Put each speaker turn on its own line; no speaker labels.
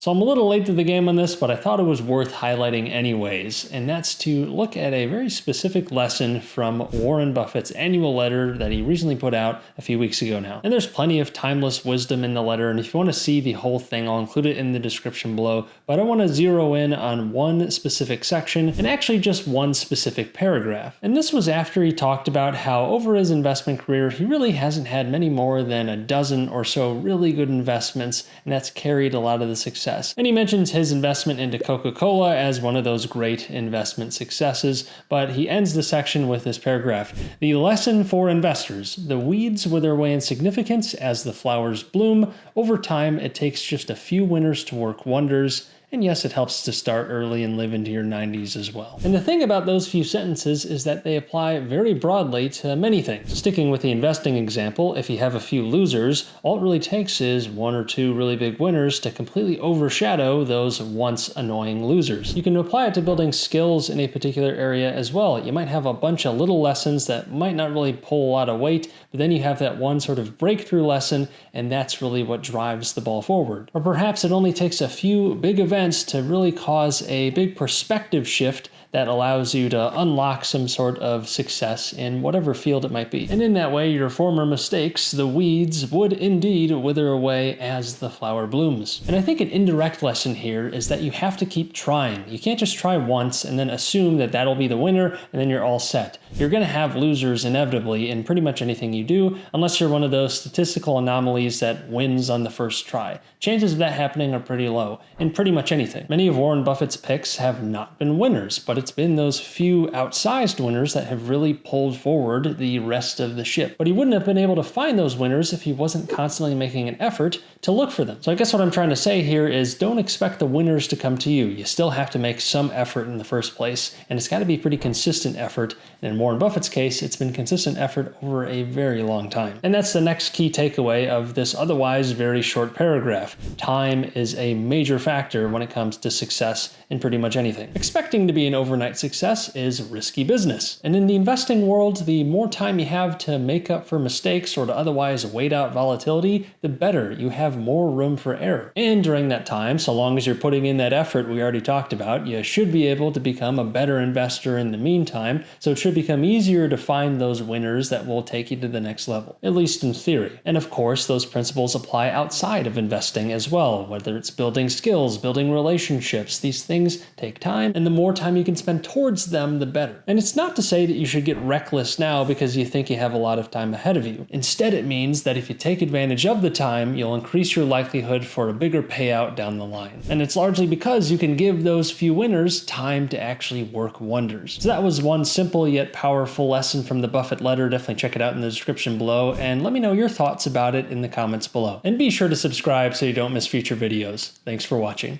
So I'm a little late to the game on this, but I thought it was worth highlighting anyways, and that's to look at a very specific lesson from Warren Buffett's annual letter that he recently put out a few weeks ago now. And there's plenty of timeless wisdom in the letter, and if you want to see the whole thing, I'll include it in the description below, but I want to zero in on one specific section, and actually just one specific paragraph. And this was after he talked about how over his investment career, he really hasn't had many more than a dozen or so really good investments, and that's carried a lot of the success. And he mentions his investment into Coca-Cola as one of those great investment successes, but he ends the section with this paragraph. The lesson for investors: the weeds wither away in significance as the flowers bloom. Over time, it takes just a few winners to work wonders. And yes, it helps to start early and live into your 90s as well. And the thing about those few sentences is that they apply very broadly to many things. Sticking with the investing example, if you have a few losers, all it really takes is one or two really big winners to completely overshadow those once annoying losers. You can apply it to building skills in a particular area as well. You might have a bunch of little lessons that might not really pull a lot of weight, but then you have that one sort of breakthrough lesson, and that's really what drives the ball forward. Or perhaps it only takes a few big events to really cause a big perspective shift that allows you to unlock some sort of success in whatever field it might be. And in that way, your former mistakes, the weeds, would indeed wither away as the flower blooms. And I think an indirect lesson here is that you have to keep trying. You can't just try once and then assume that that'll be the winner and then you're all set. You're going to have losers inevitably in pretty much anything you do, unless you're one of those statistical anomalies that wins on the first try. Chances of that happening are pretty low in pretty much anything. Many of Warren Buffett's picks have not been winners, but it's been those few outsized winners that have really pulled forward the rest of the ship. But he wouldn't have been able to find those winners if he wasn't constantly making an effort to look for them. So I guess what I'm trying to say here is don't expect the winners to come to you. You still have to make some effort in the first place, and it's got to be pretty consistent effort. And in Warren Buffett's case, it's been consistent effort over a very long time. And that's the next key takeaway of this otherwise very short paragraph. Time is a major factor when it comes to success in pretty much anything. Expecting to be an overnight success is risky business. And in the investing world, the more time you have to make up for mistakes or to otherwise wait out volatility, the better. You have more room for error. And during that time, so long as you're putting in that effort we already talked about, you should be able to become a better investor in the meantime, so it should become easier to find those winners that will take you to the next level, at least in theory. And of course, those principles apply outside of investing as well, whether it's building skills, building relationships. These things take time, and the more time you can spend towards them, the better. And it's not to say that you should get reckless now because you think you have a lot of time ahead of you. Instead, it means that if you take advantage of the time, you'll increase your likelihood for a bigger payout down the line. And it's largely because you can give those few winners time to actually work wonders. So that was one simple yet powerful lesson from the Buffett letter. Definitely check it out in the description below, and let me know your thoughts about it in the comments below. And be sure to subscribe so you don't miss future videos. Thanks for watching.